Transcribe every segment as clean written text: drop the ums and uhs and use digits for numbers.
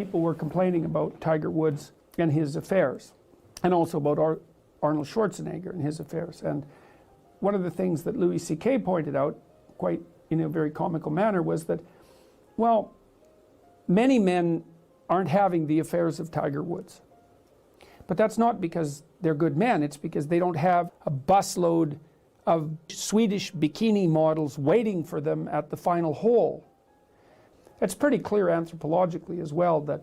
people were complaining about Tiger Woods and his affairs, and also about Arnold Schwarzenegger and his affairs. And one of the things that Louis C.K. pointed out, quite in a very comical manner, was that, well, many men aren't having the affairs of Tiger Woods. But that's not because they're good men, it's because they don't have a busload of Swedish bikini models waiting for them at the final hole. It's pretty clear anthropologically as well that,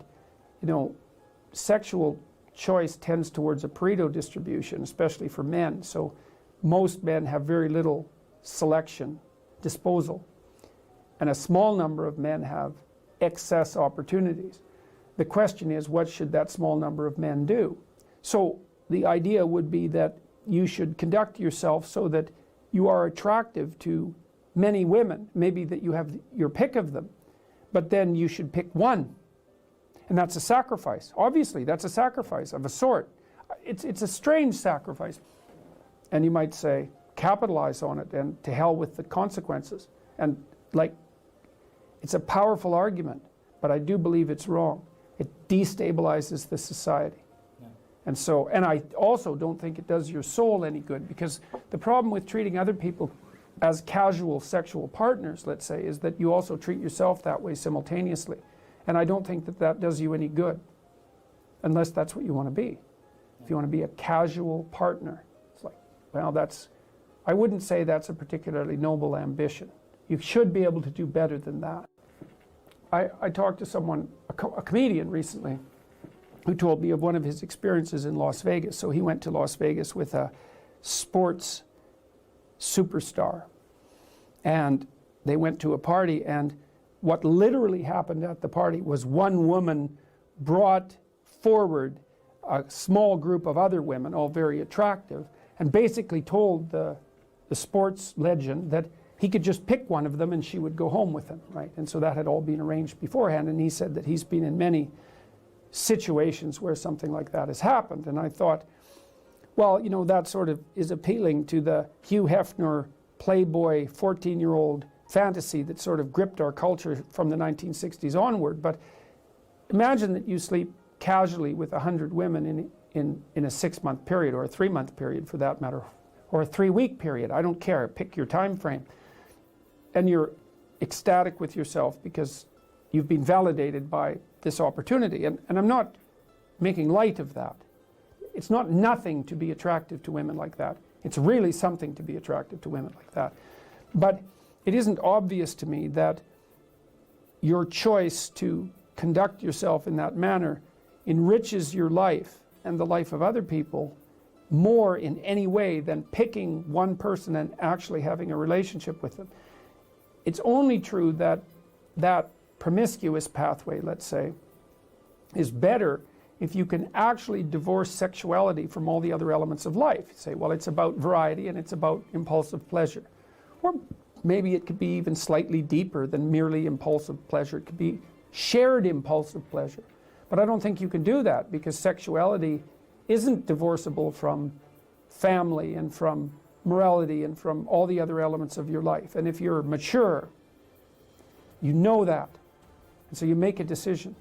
sexual choice tends towards a Pareto distribution, especially for men. So most men have very little selection, disposal, and a small number of men have excess opportunities. The question is, what should that small number of men do? So the idea would be that you should conduct yourself so that you are attractive to many women, maybe that you have your pick of them, but then you should pick one. And that's a sacrifice. Obviously, that's a sacrifice of a sort. It's a strange sacrifice. And you might say, capitalize on it and to hell with the consequences. And it's a powerful argument, but I do believe it's wrong. It destabilizes the society. And I also don't think it does your soul any good, because the problem with treating other people as casual sexual partners, let's say, is that you also treat yourself that way simultaneously. And I don't think that that does you any good, unless that's what you want to be. If you want to be a casual partner, it's like, well, I wouldn't say that's a particularly noble ambition. You should be able to do better than that. I talked to someone, a comedian recently, who told me of one of his experiences in Las Vegas. So he went to Las Vegas with a sports superstar. And they went to a party, and what literally happened at the party was one woman brought forward a small group of other women, all very attractive, and basically told the sports legend that he could just pick one of them and she would go home with him, right? And so that had all been arranged beforehand, and he said that he's been in many situations where something like that has happened. And I thought, well, that sort of is appealing to the Hugh Hefner playboy 14-year-old fantasy that sort of gripped our culture from the 1960s onward. But imagine that you sleep casually with 100 women in a 6-month period, or a 3-month period for that matter, or a 3-week period. I don't care, pick your time frame. And you're ecstatic with yourself because you've been validated by this opportunity. And I'm not making light of that. It's not nothing to be attractive to women like that. It's really something to be attractive to women like that. But it isn't obvious to me that your choice to conduct yourself in that manner enriches your life and the life of other people more in any way than picking one person and actually having a relationship with them. It's only true that that promiscuous pathway, let's say, is better if you can actually divorce sexuality from all the other elements of life. You say, well, it's about variety and it's about impulsive pleasure. Or maybe it could be even slightly deeper than merely impulsive pleasure. It could be shared impulsive pleasure. But I don't think you can do that, because sexuality isn't divorceable from family and from morality and from all the other elements of your life. And if you're mature, you know that. And so you make a decision.